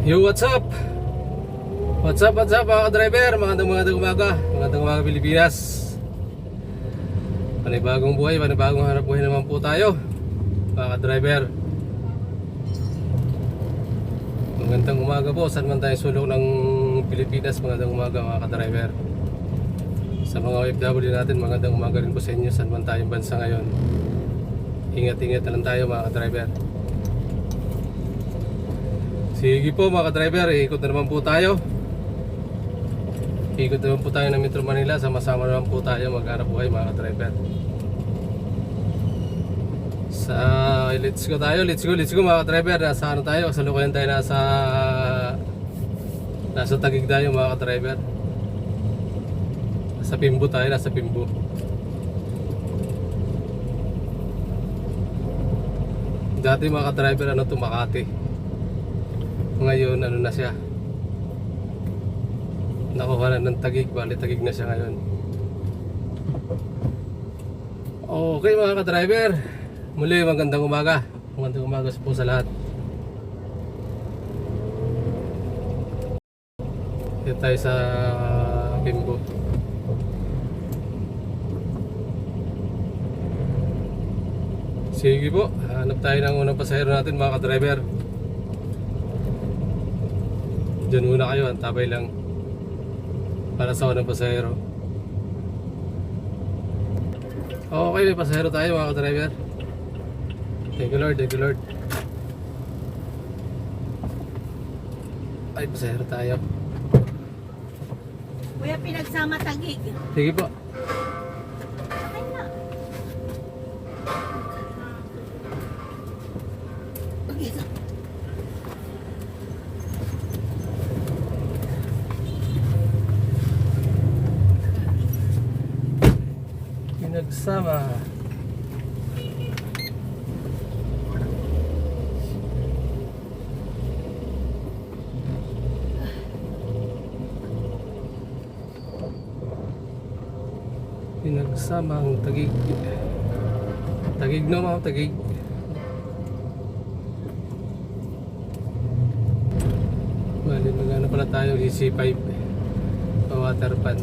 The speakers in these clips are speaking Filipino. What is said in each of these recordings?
Yo, what's up? What's up mga driver? Magandang umaga Pilipinas. Panibagong buhay, panibagong hanap buhay naman po tayo mga driver. Magandang umaga po, saan man tayo sulok ng Pilipinas. Magandang umaga mga driver. Sa mga OFW natin, magandang umaga rin po sa inyo, saan man tayong bansa ngayon. Ingat-ingat na lang tayo mga driver. Sige po mga driver, ikot na naman po tayo. Ikot naman po tayo ng Metro Manila. Sama-sama naman po tayo maghanap buhay mga driver. Let's go mga driver. Nasa ano tayo? Sa Lukuyan tayo, nasa Taguig tayo mga driver. Nasa Pimbo tayo, nasa Pimbo. Dati mga driver, ano to, Makati. Ngayon ano na siya, nakuha na ng Taguig, bali Taguig na siya ngayon. Okay mga ka-driver, muli magandang umaga po sa lahat. Dito tayo sa Pimbo. Sige po, hanap tayo ng unang pasahero natin mga ka-driver. Diyan muna kayo, antabay lang para sa unang pasahero. Okay, may pasahero tayo mga ka-driver. Thank you Lord, thank you Lord. Ay, pasahero tayo. Kuya, pinagsama Taguig. Sige po. Sakay na. Okay. Pinagsama. Pinagsama ang Taguig. Taguig no mga Taguig. Bali, magana pala tayo EC5 water pan.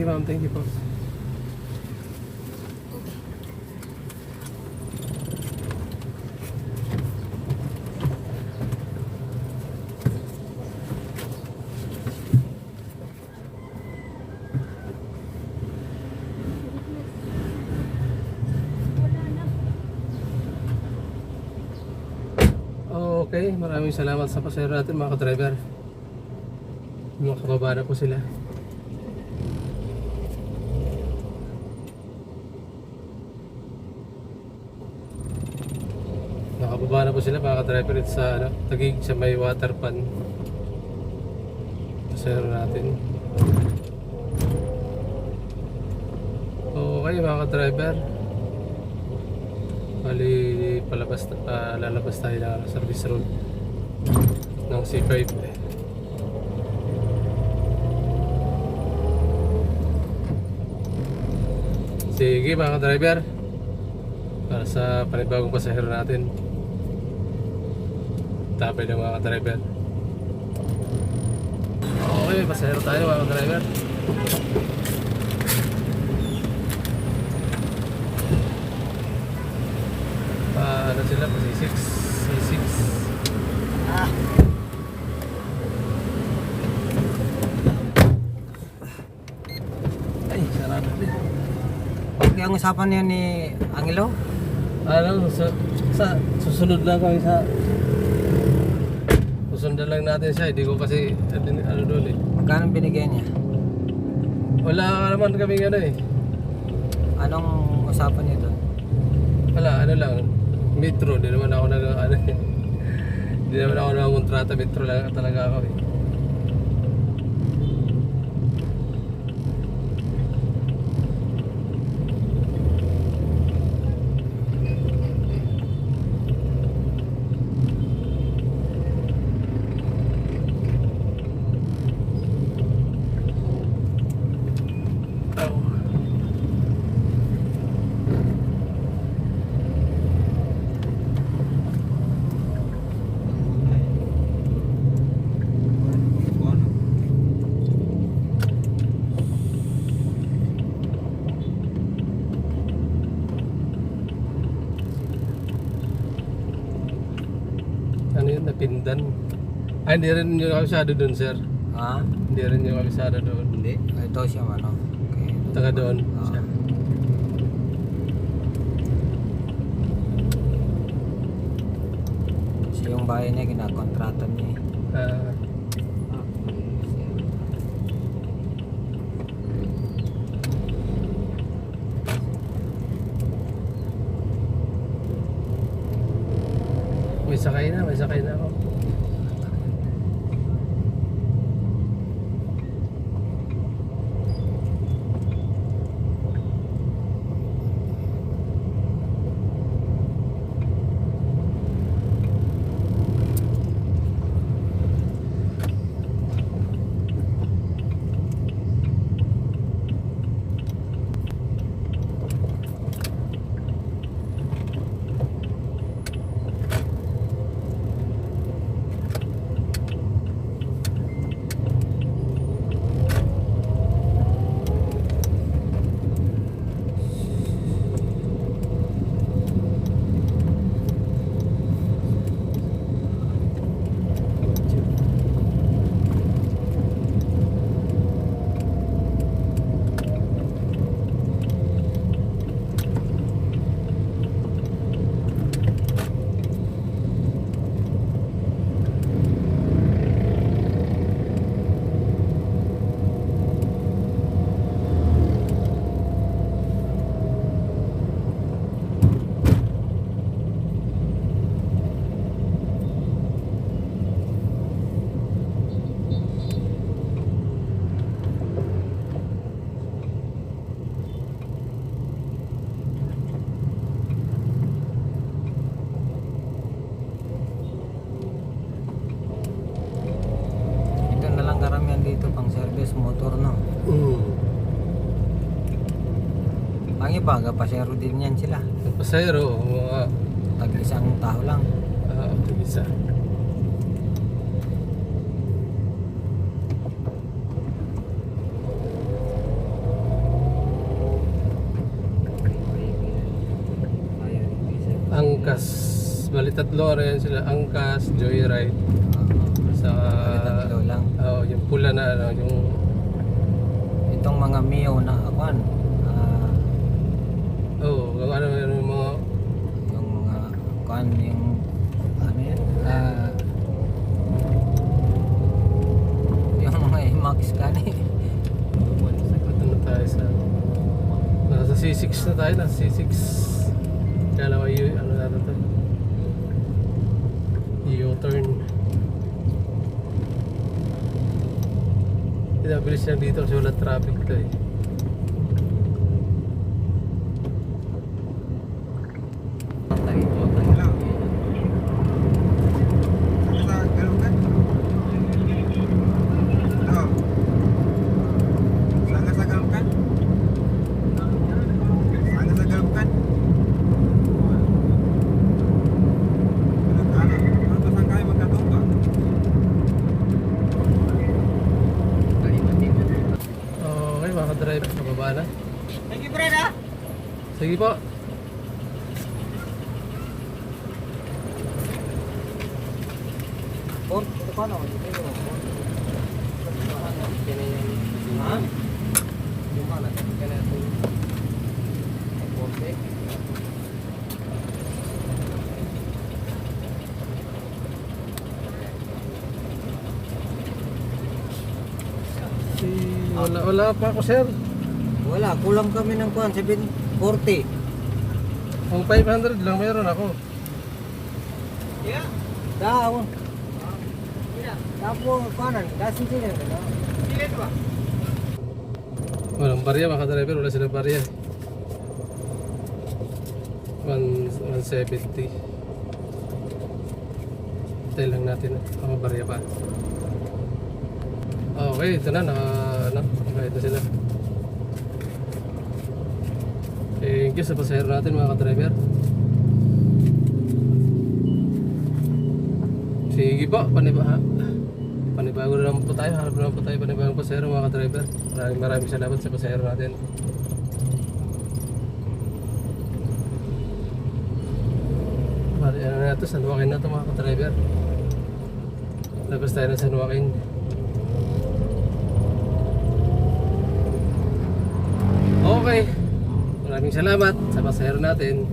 ma'am. Thank you po. Okay, maraming salamat sa pasahero natin mga ka-driver. Makababa na po sila. Nakababa na po sila mga ka-driver dito sa Taguig sa may water pan. Pasahero natin. Okay mga ka-driver. Bali lalabas tayo ng service road ng C5. Sige mga driver, para sa panibagong pasahero natin. Tapay ng mga driver. Okay, pasahero tayo mga driver. Ano sila? C6. C6. Ay, sarado din. Okay, ang usapan niya ni Angelo? Ano, susunod lang kami sa susundan lang natin siya. Hindi ko kasi ano doon eh. Magkano binigay niya? Wala naman kaming ano eh. Anong usapan niya doon? Wala, ano lang. Metro, di naman ako ano eh. Di naman ako nakakontrata. Metro lang talaga ako eh. Ano yun, napindan. Ay, hindi rin yung kabisado doon, sir. Ha? Hindi rin yung kabisado doon. Hindi. Ito siya ano. Okay. Taga doon. Ah. Siya. Kasi yung bahay niya kinakontratan niya eh. Ah, may sakay na ako. Ito na lang karamihan dito pang service motor no. Ang iba, pasero din yan sila. Ang pasahero, mga Tag-isang tao lang. isa. Angkas. Bali tatlo ano yan sila, Angkas, Joyride. Sa Tatlo lang. yung pula na ano, yung Itong mga Mio na akuan. yung ano yung mga Yung mga akuan yung ano yan? Yung mga IMAX kani. ito na tayo sa nasa C6 na tayo, nasa C6. Kaya lang ano natin to? U-turn. Pinabilis lang dito kasi wala traffic to eh. Okay mga ka-driver, nababa na. Thank you, Brad. Sige po. Ito pa na. Ha? Yung mana? Kaya ito. Okay. Wala pa ako sir. Wala, kulang kami ng kuan 740. Ang 500 lang meron ako. Daw. Tapos kanan, kasi sila na. Walang barya mga ka-driver, wala silang barya. 170. Tayo lang natin ako barya pa. Okay, ito na, nakahit na sila. Thank you sa pasahero natin mga ka-driver. Sige po, panibago na naman po tayo. Harap na naman po tayo panibagong pasahero mga ka-driver. Maraming salamat sa pasahero natin. Ano na ito, San Joaquin na ito mga ka-driver. Labas tayo ng San Joaquin. Okay, maraming salamat sa pasahero natin.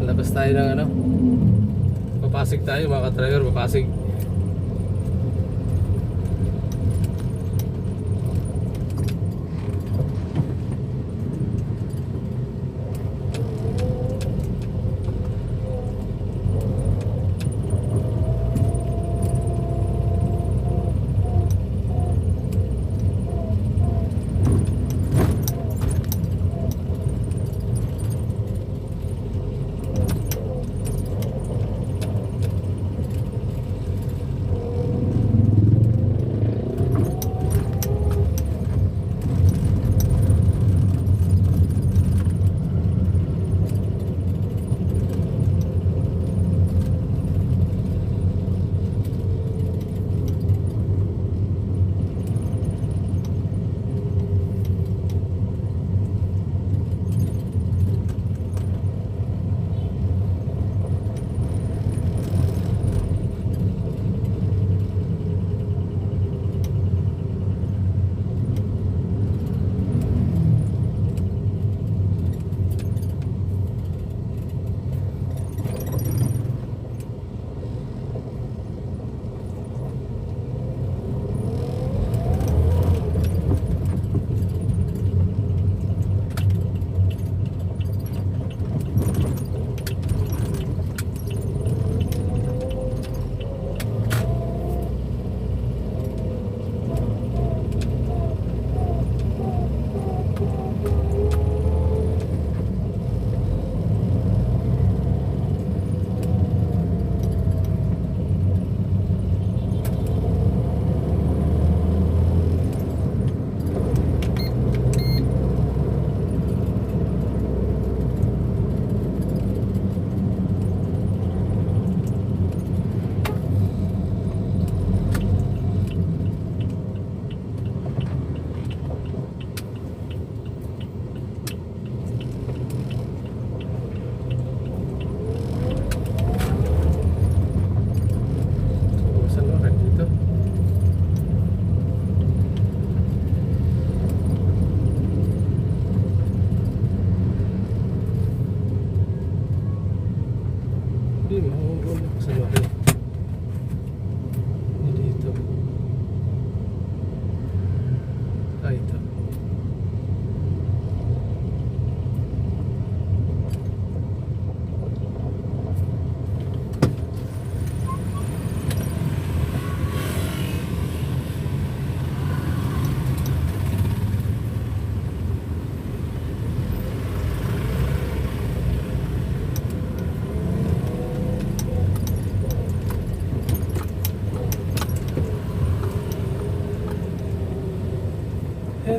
Labas tayo ng ano, papasig tayo mga ka-driver, papasig.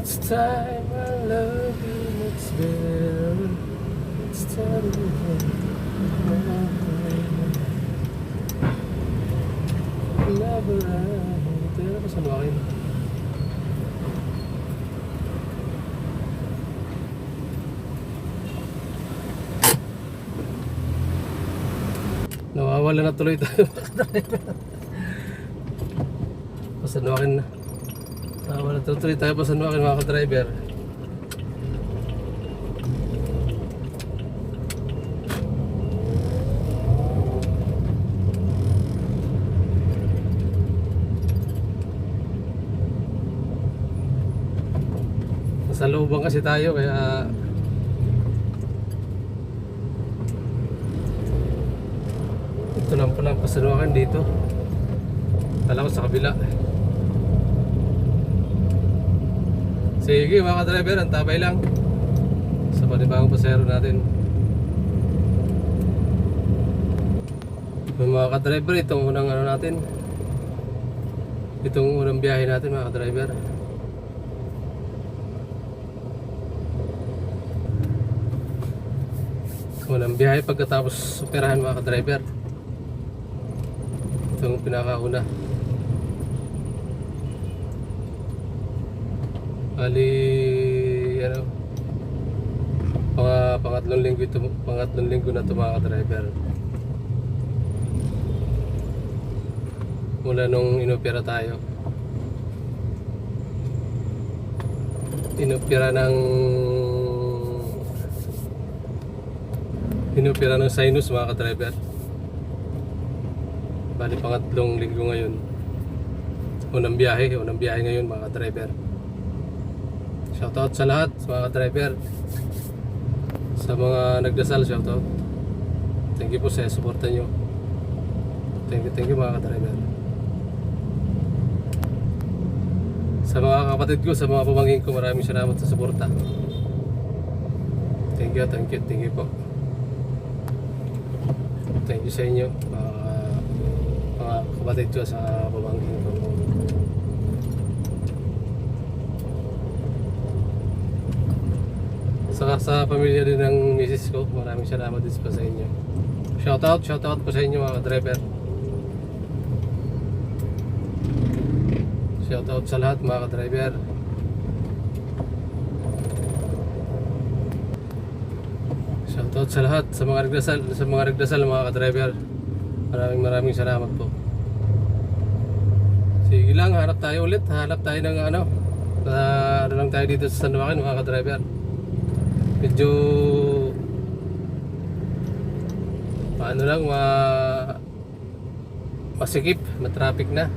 It's time I love you, it's better. It's time to never end. Tingnan ko saan wakin. Nawawala na tuloy tayo mga ka-driver. Pasanwakin na. Nawawala na tuloy tayo pasanwakin mga ka-driver. Nasa looban kasi tayo kaya ito lang pala ang pasanuakan dito. Kala ko sa kabila. Sige mga ka-driver, antabay lang sa panibagong pasahero natin. Mga ka-driver, itong unang ano natin, itong unang biyahe natin mga ka-driver. Unang biyahe pagkatapos operahan mga ka-driver. Itong pinakauna. Bali ano, pangatlong linggo na ito mga ka-driver. Mula nung inopera tayo. Inopera ng sinus mga ka-driver. Bali pangatlong linggo ngayon. Unang biyahe ngayon mga ka-driver. Shoutout sa lahat mga ka-driver. Sa mga nagdasal, shoutout. Thank you po sa suporta nyo. Thank you mga ka-driver. Sa mga kapatid ko, sa mga pamangkin ko, maraming salamat sa suporta. Thank you po. Thank you sa inyo mga kapatid ko sa pamangkin ko. Saka sa pamilya din ng misis ko, maraming salamat din pa sa inyo. Shoutout po sa inyo mga driver. Shoutout sa lahat mga driver. Shoutout sa lahat, sa mga nagdasal mga ka-driver. Maraming salamat po. Sige lang, hanap tayo ng ano lang tayo dito sa San Joaquin mga ka-driver. Medyo masikip, matraffic na.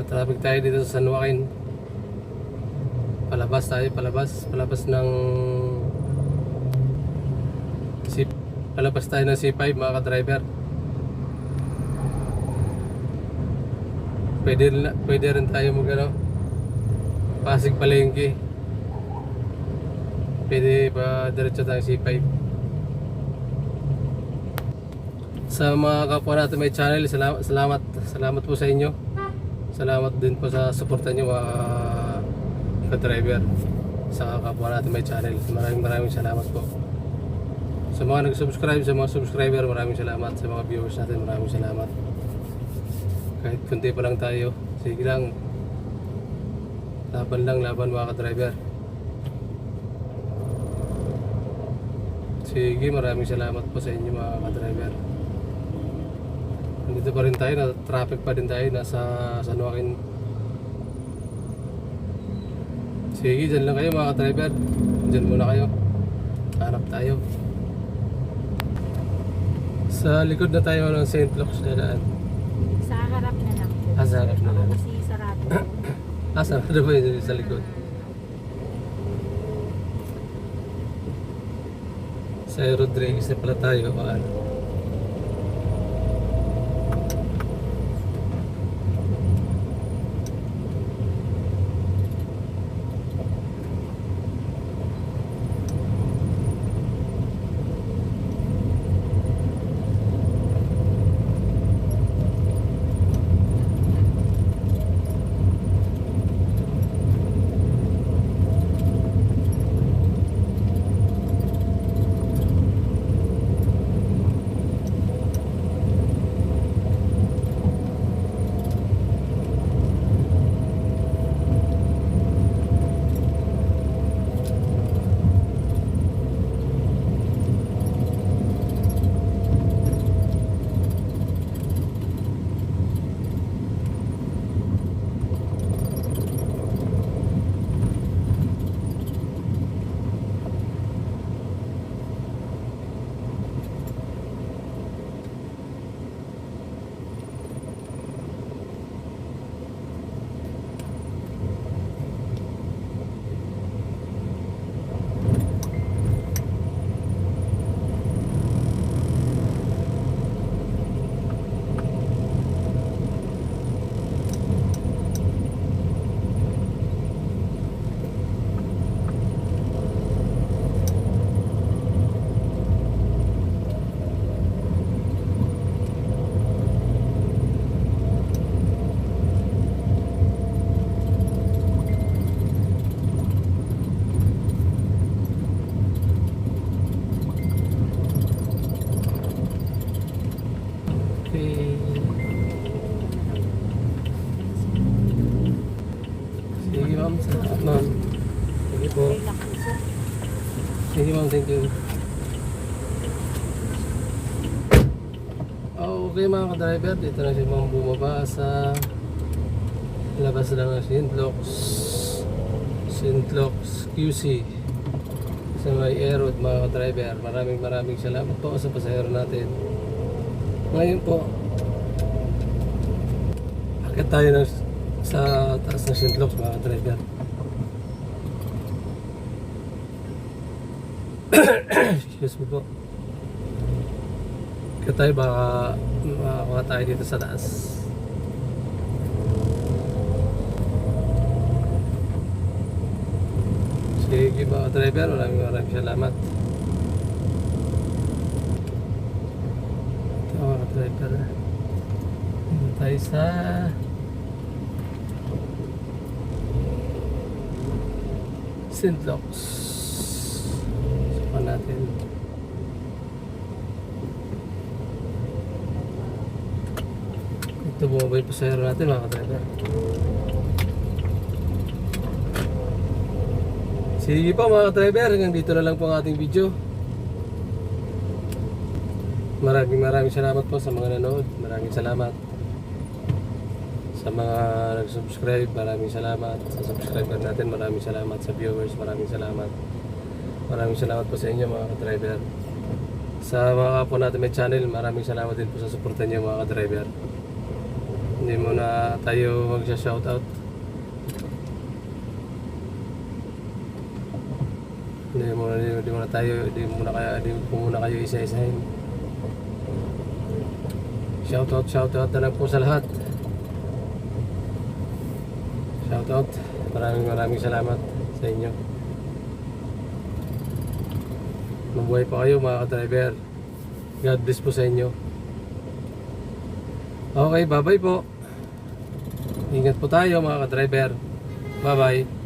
Matraffic tayo dito sa San Joaquin. Palabas tayo ng C5 mga ka-driver. Pwede rin tayo Pasig Palengke. Pwede pa diretso tayo C5. Sa mga kapwa natin may channel, salamat po sa inyo. Salamat din po sa suporta nyo mga ka-driver. Sa kapwa natin may channel, maraming salamat po. Sa mga nag-subscribe, sa mga subscriber, maraming salamat. Sa mga viewers natin, maraming salamat. Kahit kunti pa lang tayo, sige lang. Laban mga ka-driver. Sige, maraming salamat po sa inyo mga ka-driver. Nandito pa rin tayo, na-traffic pa din tayo, nasa San Joaquin. Sige, dyan lang kayo mga ka-driver. Dyan muna kayo. Hanap tayo. Sa likod na tayo ng St. Luke's na daan. Sa harap na lang po. Sa harap na lang. Kasi sarado. Sarado ba yun sa likod? Sa Rodriguez na pala tayo. Sige ma'am, thank you. Okay mga ka-driver, dito na si ma'am bumaba sa labas lang ng St. Luke's QC sa may Airroad mga ka-driver. Maraming salamat po sa pasahero natin. Ngayon po, akit tayo sa taas ng St. Luke's mga ka-driver. Excuse me po. Akit tayo, baka makakuha tayo dito sa taas. Sige mga driver, maraming salamat. Ito mga driver, dito tayo sa St. Luke's. Sukan natin. Ito bumaba yung pasahero natin mga driver. Sige po mga driver, hanggang dito na lang po ang ating video. Maraming salamat po sa mga nanood. Maraming salamat sa mga nag-subscribe. Maraming salamat sa subscriber natin. Maraming salamat sa viewers. Maraming salamat po sa inyo mga driver. Sa mga kapwa natin may channel, maraming salamat din po sa suporta niyo mga driver. Hindi muna tayo magsha-shoutout. Hindi muna kayo isa-isahin. Shoutout na lang po sa lahat. Shoutout. Maraming salamat sa inyo. Mabuhay pa kayo mga ka-driver. God bless po sa inyo. Okay, bye-bye po. Ingat po tayo mga ka-driver. Bye-bye.